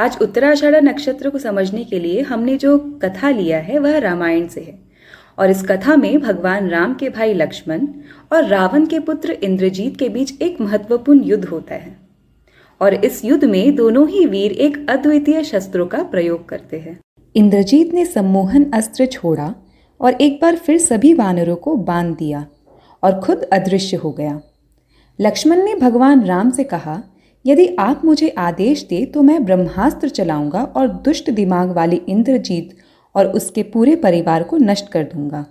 आज उत्तराषाढ़ा नक्षत्र को समझने के लिए हमने जो कथा लिया है वह रामायण से है। और इस कथा में भगवान राम के भाई लक्ष्मण और रावण के पुत्र इंद्रजीत के बीच एक महत्वपूर्ण युद्ध होता है। और इस युद्ध में दोनों ही वीर एक अद्वितीय शस्त्रों का प्रयोग करते हैं। इंद्रजीत ने सम्मोहन अस्त्र छोड़ा और एक बार फिर सभी वानरों को बांध दिया और खुद अदृश्य हो गया। लक्ष्मण ने भगवान राम से कहा, यदि आप मुझे आदेश दे तो मैं ब्रह्मास्त्र चलाऊंगा और दुष्ट दिमाग वाले इंद्रजीत और उसके पूरे परिवार को नष्ट कर दूंगा।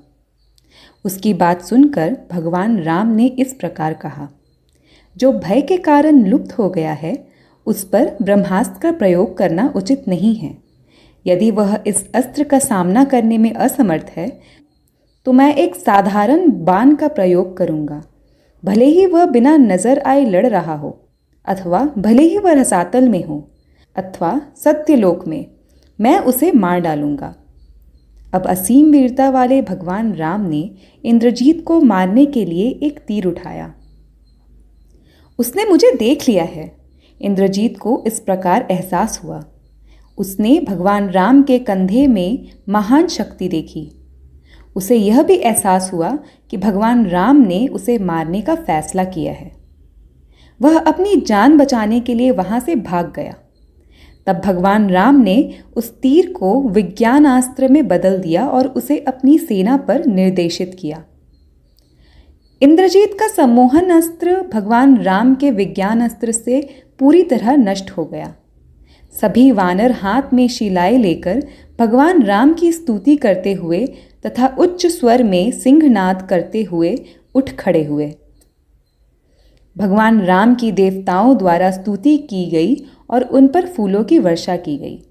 उसकी बात सुनकर भगवान राम ने इस प्रकार कहा, जो भय के कारण लुप्त हो गया है उस पर ब्रह्मास्त्र का प्रयोग करना उचित नहीं है। यदि वह इस अस्त्र का सामना करने में असमर्थ है तो मैं एक साधारण बाण का प्रयोग करूंगा। भले ही वह बिना नजर आए लड़ रहा हो, अथवा भले ही वह रसातल में हो, अथवा सत्यलोक में, मैं उसे मार डालूंगा। अब असीम वीरता वाले भगवान राम ने इंद्रजीत को मारने के लिए एक तीर उठाया। उसने मुझे देख लिया है, इंद्रजीत को इस प्रकार एहसास हुआ। उसने भगवान राम के कंधे में महान शक्ति देखी। उसे यह भी एहसास हुआ कि भगवान राम ने उसे मारने का फैसला किया है। वह अपनी जान बचाने के लिए वहां से भाग गया। तब भगवान राम ने उस तीर को विज्ञानास्त्र में बदल दिया और उसे अपनी सेना पर निर्देशित किया। इंद्रजीत का सम्मोहन अस्त्र भगवान राम के विज्ञान अस्त्र से पूरी तरह नष्ट हो गया। सभी वानर हाथ में शिलाएं लेकर भगवान राम की स्तुति करते हुए तथा उच्च स्वर में सिंहनाद करते हुए उठ खड़े हुए। भगवान राम की देवताओं द्वारा स्तुति की गई और उन पर फूलों की वर्षा की गई।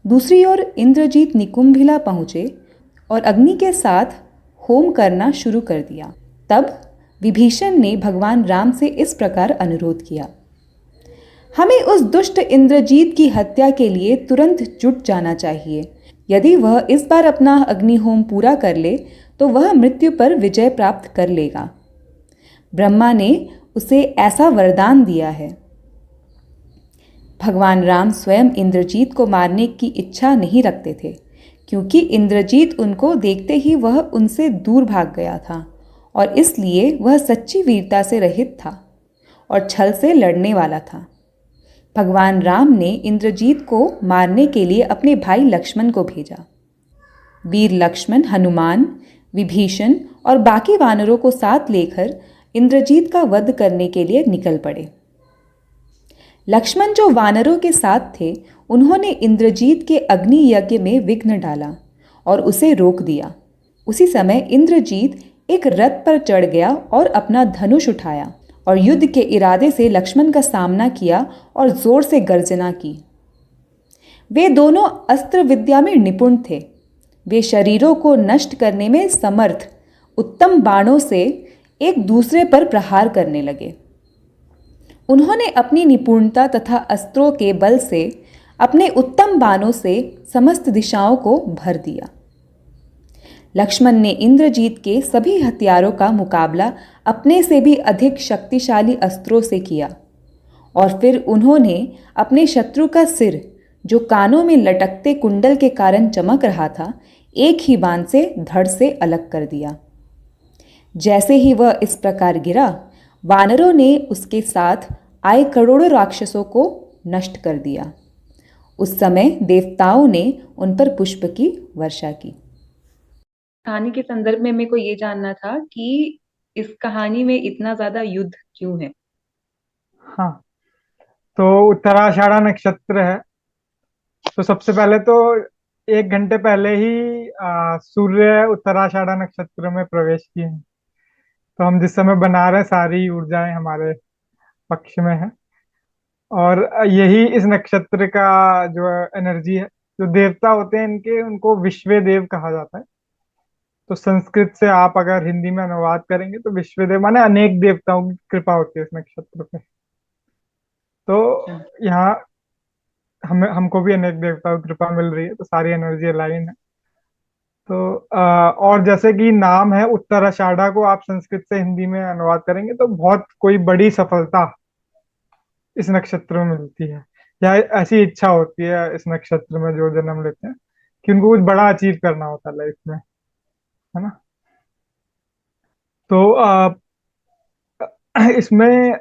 दूसरी ओर इंद्रजीत निकुंभिला पहुँचे और अग्नि के साथ होम करना शुरू कर दिया। तब विभीषण ने भगवान राम से इस प्रकार अनुरोध किया, हमें उस दुष्ट इंद्रजीत की हत्या के लिए तुरंत जुट जाना चाहिए। यदि वह इस बार अपना अग्निहोम पूरा कर ले तो वह मृत्यु पर विजय प्राप्त कर लेगा। ब्रह्मा ने उसे ऐसा वरदान दिया है। भगवान राम स्वयं इंद्रजीत को मारने की इच्छा नहीं रखते थे, क्योंकि इंद्रजीत उनको देखते ही वह उनसे दूर भाग गया था और इसलिए वह सच्ची वीरता से रहित था और छल से लड़ने वाला था। भगवान राम ने इंद्रजीत को मारने के लिए अपने भाई लक्ष्मण को भेजा। वीर लक्ष्मण हनुमान, विभीषण और बाकी वानरों को साथ लेकर इंद्रजीत का वध करने के लिए निकल पड़े। लक्ष्मण जो वानरों के साथ थे, उन्होंने इंद्रजीत के अग्नि यज्ञ में विघ्न डाला और उसे रोक दिया। उसी समय इंद्रजीत एक रथ पर चढ़ गया और अपना धनुष उठाया और युद्ध के इरादे से लक्ष्मण का सामना किया और जोर से गर्जना की। वे दोनों अस्त्र विद्या में निपुण थे। वे शरीरों को नष्ट करने में समर्थ उत्तम बाणों से एक दूसरे पर प्रहार करने लगे। उन्होंने अपनी निपुणता तथा अस्त्रों के बल से अपने उत्तम बाणों से समस्त दिशाओं को भर दिया। लक्ष्मण ने इंद्रजीत के सभी हथियारों का मुकाबला अपने से भी अधिक शक्तिशाली अस्त्रों से किया और फिर उन्होंने अपने शत्रु का सिर, जो कानों में लटकते कुंडल के कारण चमक रहा था, एक ही बाण से धड़ से अलग कर दिया। जैसे ही वह इस प्रकार गिरा, वानरों ने उसके साथ आए करोड़ों राक्षसों को नष्ट कर दिया। उस समय देवताओं ने उन पर पुष्प की वर्षा की। कहानी के संदर्भ में मेरे को ये जानना था कि इस कहानी में इतना ज्यादा युद्ध क्यों है। हाँ, तो उत्तराषाढ़ा नक्षत्र है। तो सबसे पहले तो 1 घंटे पहले ही सूर्य उत्तराषाढ़ा नक्षत्र में प्रवेश किए हैं। तो हम जिस समय बना रहे हैं, सारी ऊर्जाएं हमारे पक्ष में है। और यही इस नक्षत्र का जो एनर्जी है, जो देवता होते हैं इनके, उनको विश्व देव कहा जाता है। तो संस्कृत से आप अगर हिंदी में अनुवाद करेंगे तो विश्व देव माने अनेक देवताओं की कृपा होती है इस नक्षत्र पे। तो अच्छा। यहाँ हमको भी अनेक देवताओं की कृपा मिल रही है, तो सारी एनर्जी अलाइन है। तो और जैसे कि नाम है उत्तराषाढ़ा, को आप संस्कृत से हिंदी में अनुवाद करेंगे तो बहुत कोई बड़ी सफलता इस नक्षत्र में मिलती है। या ऐसी इच्छा होती है इस नक्षत्र में जो जन्म लेते हैं कि उनको कुछ बड़ा अचीव करना होता है लाइफ में, है ना। तो इसमें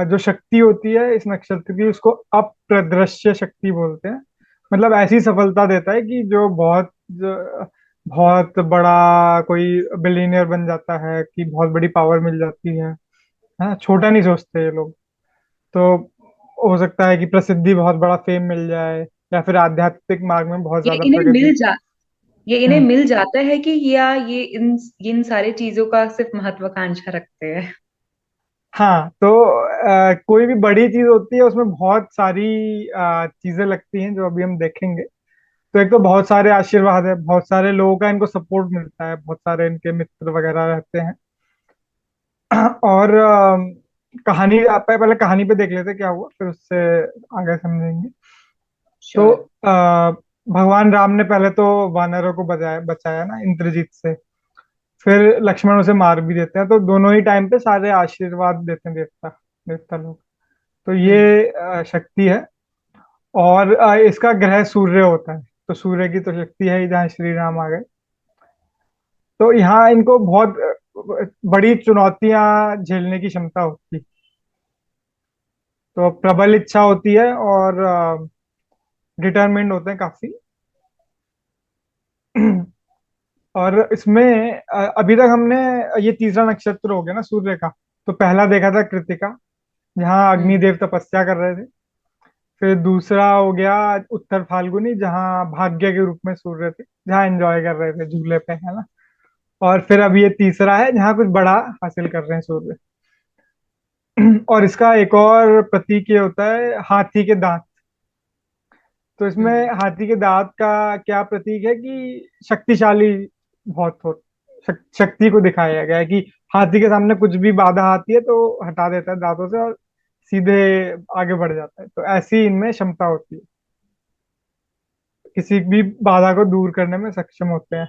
जो शक्ति होती है इस नक्षत्र की, उसको अप्रदृश्य शक्ति बोलते हैं। मतलब ऐसी सफलता देता है कि बहुत बड़ा कोई बिलीनियर बन जाता है, कि बहुत बड़ी पावर मिल जाती है। हाँ, छोटा नहीं सोचते ये लोग। तो हो सकता है कि प्रसिद्धि, बहुत बड़ा फेम मिल जाए, या फिर आध्यात्मिक मार्ग में बहुत ये ज्यादा इन्हें प्रगति। मिल जा ये इन्हें हम्म। मिल जाता है कि, या ये इन सारी चीजों का सिर्फ महत्वाकांक्षा रखते हैं? हाँ, तो कोई भी बड़ी चीज होती है उसमें बहुत सारी चीजें लगती हैं जो अभी हम देखेंगे। तो एक तो बहुत सारे आशीर्वाद है, बहुत सारे लोगों का इनको सपोर्ट मिलता है, बहुत सारे इनके मित्र वगैरह रहते हैं। और कहानी, आप पहले कहानी पे देख लेते हैं क्या हुआ, फिर उससे आगे समझेंगे। तो श्योर। भगवान राम ने पहले तो वानरों को बचाया बचाया ना इंद्रजीत से। फिर लक्ष्मण उसे मार भी देते हैं, तो दोनों ही टाइम पे सारे आशीर्वाद देते हैं देवता देवता लोग। तो हम्म। ये शक्ति है। और इसका ग्रह सूर्य होता है। तो सूर्य की तो शक्ति है ही, जहाँ श्री राम आ गए। तो यहाँ इनको बहुत बड़ी चुनौतियां झेलने की क्षमता होती है। तो प्रबल इच्छा होती है, और डिटरमिन्ड होते हैं काफी। और इसमें अभी तक हमने, ये तीसरा नक्षत्र हो गया ना सूर्य का। तो पहला देखा था कृतिका, जहाँ हम्म। अग्निदेव तपस्या कर रहे थे। फिर दूसरा हो गया उत्तर फाल्गुनी, जहाँ भाग्य के रूप में सूर्य थे, जहाँ एंजॉय कर रहे थे झूले पे, है ना। और फिर अब ये तीसरा है जहाँ कुछ बड़ा हासिल कर रहे हैं सूर्य। और इसका एक और प्रतीक ये होता है, हाथी के दांत। तो इसमें हम्म। हाथी के दांत का क्या प्रतीक है कि शक्तिशाली बहुत हो, शक्ति को दिखाया गया है कि हाथी के सामने कुछ भी बाधा आती है तो हटा देता है दांतों से, और सीधे आगे बढ़ जाता है। तो ऐसी इनमें क्षमता होती है, किसी भी बाधा को दूर करने में सक्षम होते हैं।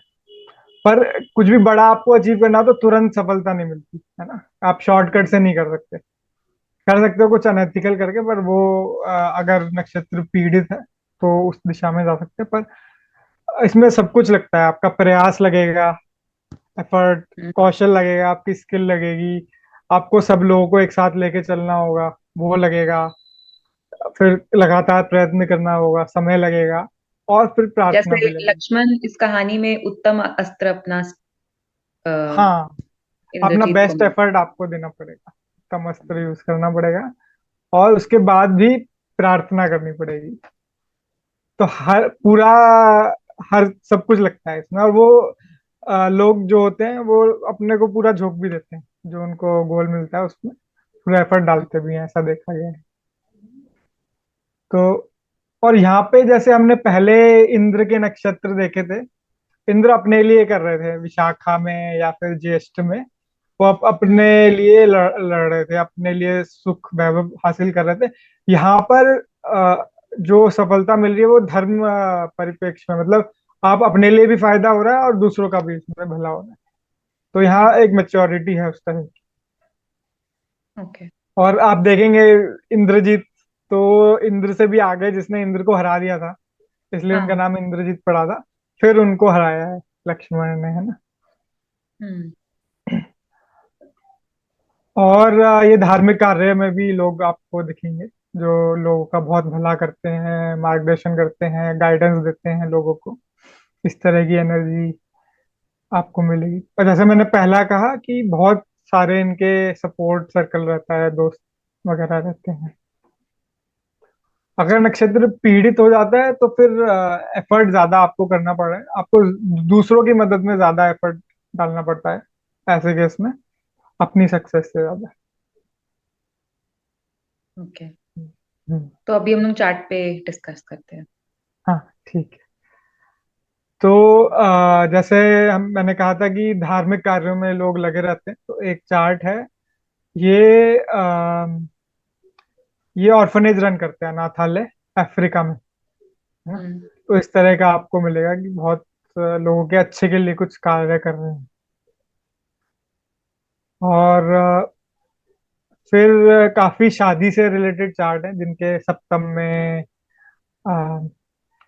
पर कुछ भी बड़ा आपको अचीव करना हो तो तुरंत सफलता नहीं मिलती, है ना। आप शॉर्टकट से नहीं कर सकते हो कुछ अनएथिकल करके, पर वो अगर नक्षत्र पीड़ित है तो उस दिशा में जा सकते हैं। पर इसमें सब कुछ लगता है, आपका प्रयास लगेगा, एफर्ट, हम्म। कौशल लगेगा, आपकी स्किल लगेगी, आपको सब लोगों को एक साथ लेके चलना होगा, वो लगेगा। फिर लगातार प्रयत्न करना होगा, समय लगेगा, और फिर प्रार्थना जैसे भी लगेगी। लक्ष्मण इस कहानी में उत्तम अस्त्र अपना अ, हाँ, अपना इंद्रजीत को बेस्ट मिला। एफर्ट आपको देना पड़ेगा, कम अस्त्र यूज करना पड़ेगा, और उसके बाद भी प्रार्थना करनी पड़ेगी। तो हर सब कुछ लगता है इसमें। और वो लोग जो होते हैं वो अपने को पूरा झोंक भी देते हैं, जो उनको गोल मिलता है उसमें पूरा एफर्ट डालते भी हैं, ऐसा देखा गया है। तो और यहाँ पे जैसे हमने पहले इंद्र के नक्षत्र देखे थे, इंद्र अपने लिए कर रहे थे विशाखा में या फिर ज्येष्ठ में। वो अपने हम्म। लिए लड़ रहे थे, अपने लिए सुख वैभव हासिल कर रहे थे। यहाँ पर जो सफलता मिल रही है वो धर्म परिप्रेक्ष्य में, मतलब आप अपने लिए भी फायदा हो रहा है और दूसरों का भी इसमें भला हो रहा है। तो यहाँ एक मेच्योरिटी है उस तरह की। ओके। और आप देखेंगे इंद्रजीत, तो इंद्र से भी आगे जिसने इंद्र को हरा दिया था, इसलिए उनका हाँ। नाम इंद्रजीत पड़ा था। फिर उनको हराया है लक्ष्मण ने, है ना। हम्म। और ये धार्मिक कार्य में भी लोग आपको दिखेंगे, जो लोगों का बहुत भला करते हैं, मार्गदर्शन करते हैं, गाइडेंस देते हैं लोगों को। इस तरह की एनर्जी आपको मिलेगी। और जैसे मैंने पहला कहा कि बहुत सारे इनके सपोर्ट सर्कल रहता है, दोस्त वगैरह रहते हैं। अगर जी। नक्षत्र पीड़ित हो जाता है तो फिर एफर्ट ज्यादा आपको करना पड़ रहा है, आपको दूसरों की मदद में ज्यादा एफर्ट डालना पड़ता है ऐसे केस में, अपनी सक्सेस से ज्यादा। ओके। हम्म। तो अभी हम लोग चार्ट पे डिस्कस करते हैं। हाँ, ठीक है। तो जैसे मैंने कहा था कि धार्मिक कार्यों में लोग लगे रहते हैं, तो एक चार्ट है। ये ये ऑर्फनेज रन करते हैं, अनाथालय, अफ्रीका में, है ना। हम्म। तो इस तरह का आपको मिलेगा कि बहुत लोगों के अच्छे के लिए कुछ कार्य कर रहे हैं। और फिर काफी शादी से रिलेटेड चार्ट हैं जिनके सप्तम में, आ,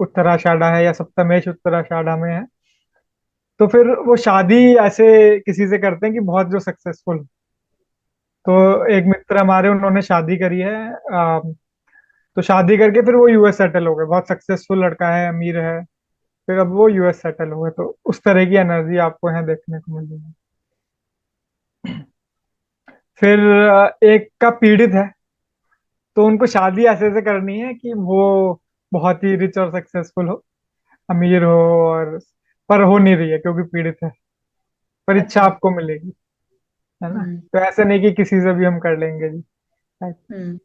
उत्तराषाढ़ा है या सप्तमेश उत्तराषाढ़ा में है। तो फिर वो शादी ऐसे किसी से करते हैं कि बहुत जो सक्सेसफुल। तो हम्म। एक मित्र हमारे, उन्होंने शादी करी है। तो शादी करके फिर वो यूएस सेटल हो गए, बहुत सक्सेसफुल लड़का है, अमीर है। फिर अब वो यूएस सेटल हुए, तो उस तरह की एनर्जी आपको यहाँ देखने को मिलेगी। फिर एक का पीड़ित है, तो उनको शादी ऐसे ऐसे करनी है कि वो बहुत ही रिच और सक्सेसफुल हो, अमीर हो, और पर हो नहीं रही है क्योंकि पीड़ित है। पर इच्छा अच्छा। आपको मिलेगी, है ना। हम्म। तो ऐसे नहीं कि किसी से भी हम कर लेंगे जी। हम्म।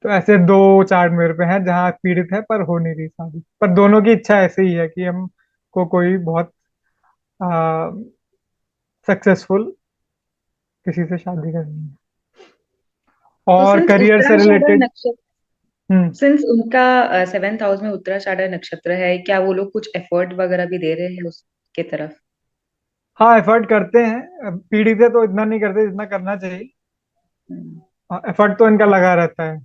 तो ऐसे दो चार्ट मेरे पे हैं जहाँ पीड़ित है पर हो नहीं रही शादी, पर दोनों की इच्छा ऐसे ही है कि हम को कोई बहुत सक्सेसफुल किसी से शादी करनी है। तो और सिंस करियर से उत्तराषाढ़ा रिलेटेड। नक्षत्र, हम्म। सिंस उनका 7th हाउस में उत्तराषाढ़ा नक्षत्र है, क्या वो लोग कुछ एफर्ट वगैरह भी दे रहे हैं उसके तरफ? हाँ, एफर्ट करते हैं। पीढ़ी से तो इतना नहीं करते जितना करना चाहिए। हम्म। एफर्ट तो इनका लगा रहता है,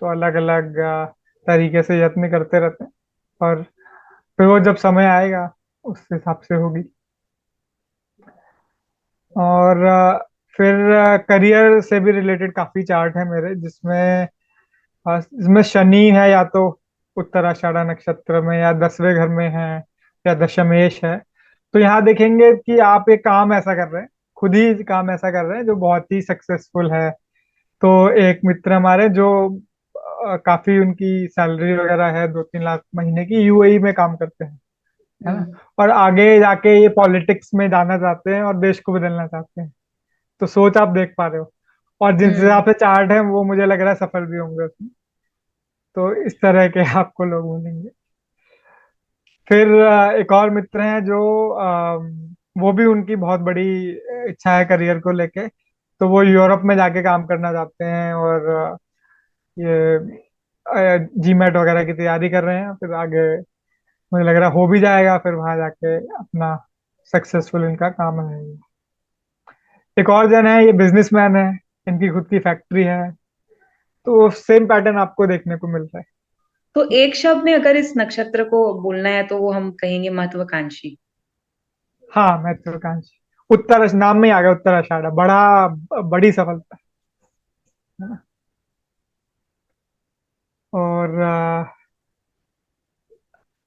तो अलग अलग तरीके से यत्न करते रहते हैं। और फिर वो जब समय आएगा उस हिसाब से होगी। और फिर करियर से भी रिलेटेड काफी चार्ट है मेरे, जिसमें इसमें शनि है या तो उत्तराषाढ़ा नक्षत्र में, या 10वें घर में है, या दशमेश है। तो यहाँ देखेंगे कि आप एक काम ऐसा कर रहे हैं, खुद ही काम ऐसा कर रहे हैं जो बहुत ही सक्सेसफुल है। तो एक मित्र हमारे जो काफी उनकी सैलरी वगैरह है, 2-3 लाख महीने की, यूएई में काम करते हैं, है ना। हम्म। और आगे जाके ये पॉलिटिक्स में जाना चाहते हैं और देश को बदलना चाहते हैं। तो सोच आप देख पा रहे हो। और जिस हम्म। हिसाब से चार्ट है वो मुझे लग रहा है सफल भी होंगे उसमें। तो इस तरह के आपको लोग मिलेंगे। फिर एक और मित्र हैं जो वो भी, उनकी बहुत बड़ी इच्छा है करियर को लेके। तो वो यूरोप में जाके काम करना चाहते हैं, और ये जीमेट वगैरह की तैयारी कर रहे हैं। फिर आगे मुझे लग रहा है हो भी जाएगा, फिर वहां जाके अपना सक्सेसफुल इनका काम है। एक और जन है, ये बिजनेसमैन है, इनकी खुद की फैक्ट्री है। तो सेम पैटर्न आपको देखने को मिल रहा है। तो एक शब्द में अगर इस नक्षत्र को बोलना है तो वो हम कहेंगे महत्वाकांक्षी। हाँ, महत्वाकांक्षी। उत्तर नाम में ही आ गया, उत्तराषाढ़ा, बड़ी सफलता, है ना। और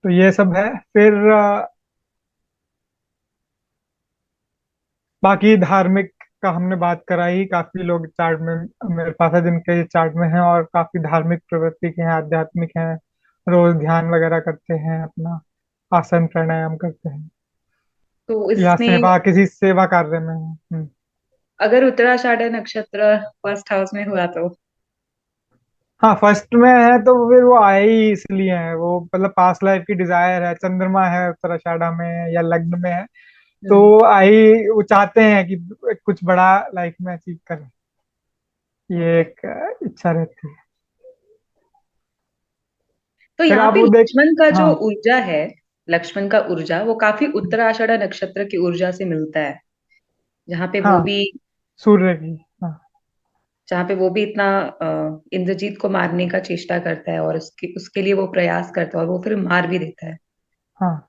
तो ये सब है। फिर बाकी धार्मिक का हमने बात कराई। काफी लोग चार्ट में मेरे पास है जिनके चार्ट में हैं, और काफी धार्मिक प्रवृत्ति के हैं, आध्यात्मिक हैं, रोज ध्यान वगैरह करते हैं, अपना आसन प्राणायाम करते हैं, तो या इसमें सेवा, किसी सेवा कार्य में हैं। अगर उत्तराषाढ़ा नक्षत्र 1st हाउस में हुआ तो? हाँ, फर्स्ट में है तो फिर वो आए ही इसलिए है, वो मतलब पास्ट लाइफ की डिजायर है, चंद्रमा है उत्तराषाढ़ा में या लग्न में है। तो हम्म। वो चाहते हैं कि कुछ बड़ा लाइफ में अचीव करें। ये ओके। एक इच्छा रहती है। तो फिर यहाँ आप पे वो देख। लक्ष्मण का जो हाँ। ऊर्जा है, लक्ष्मण का ऊर्जा वो काफी उत्तराषाढ़ा नक्षत्र की ऊर्जा से मिलता है। जहाँ पे वो हाँ, भी सूर्य की। हाँ। जहाँ पे वो भी इतना इंद्रजीत को मारने का चेष्टा करता है, और उसके उसके लिए वो प्रयास करता है और वो फिर मार भी देता है। हाँ,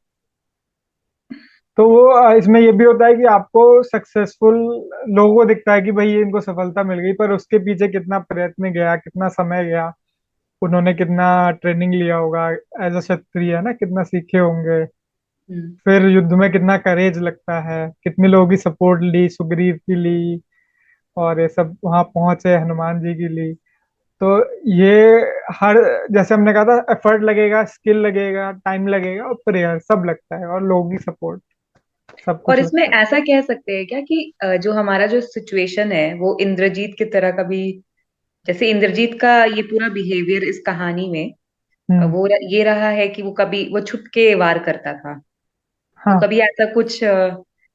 तो वो इसमें ये भी होता है कि आपको सक्सेसफुल लोगों को दिखता है कि भाई ये इनको सफलता मिल गई, पर उसके पीछे कितना प्रयत्न गया, कितना समय गया, उन्होंने कितना ट्रेनिंग लिया होगा, एज अ क्षत्रिय, है ना, कितना सीखे होंगे। हम्म। फिर युद्ध में कितना करेज लगता है, कितने लोगों की सपोर्ट ली, सुग्रीव की ली, और ये सब वहां पहुंचे, हनुमान जी की ली। तो ये हर, जैसे हमने कहा था, एफर्ट लगेगा, स्किल लगेगा, टाइम लगेगा, और प्रेयर सब लगता है, और लोगों की सपोर्ट, सब और कुछ इसमें लगता है। ऐसा कह सकते हैं क्या कि जो हमारा जो सिचुएशन है वो इंद्रजीत की तरह का भी, जैसे इंद्रजीत का ये पूरा बिहेवियर इस कहानी में हम्म। वो ये रहा है कि वो कभी वो छुप के वार करता था। तो हाँ। कभी ऐसा कुछ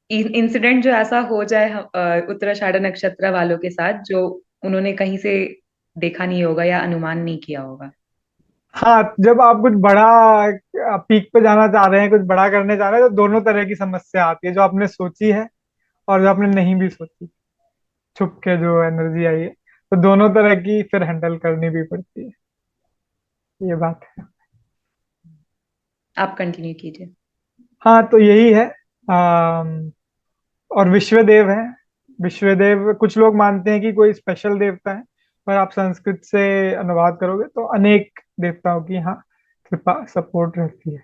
इंसिडेंट जो ऐसा हो जाए उत्तराषाढ़ा नक्षत्र वालों के साथ, जो उन्होंने कहीं से देखा नहीं होगा या अनुमान नहीं किया होगा। हाँ, जब आप कुछ बड़ा पीक पे जाना चाह रहे हैं, कुछ बड़ा करने जा रहे हैं, तो दोनों तरह की समस्या आती है, जो आपने सोची है और जो आपने नहीं भी सोची, छुप के जो एनर्जी आई है। तो दोनों तरह की फिर हैंडल करनी भी पड़ती है। ये बात है। आप कंटिन्यू कीजिए। हाँ, तो यही है। अम, और विश्वदेव है। विश्वदेव कुछ लोग मानते हैं कि कोई स्पेशल देवता है, पर आप संस्कृत से अनुवाद करोगे तो अनेक देवताओं की यहाँ कृपा सपोर्ट रहती है।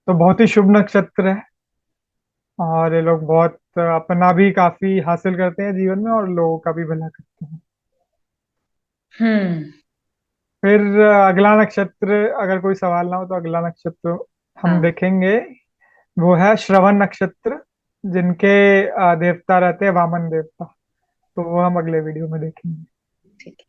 तो बहुत ही शुभ नक्षत्र है, और ये लोग बहुत अपना भी काफी हासिल करते हैं जीवन में और लोगों का भी भला करते हैं। हम्म। फिर अगला नक्षत्र, अगर कोई सवाल ना हो तो अगला नक्षत्र हम हाँ। देखेंगे। वो है श्रवण नक्षत्र, जिनके देवता रहते हैं वामन देवता। तो वो हम अगले वीडियो में देखेंगे। ठीक है।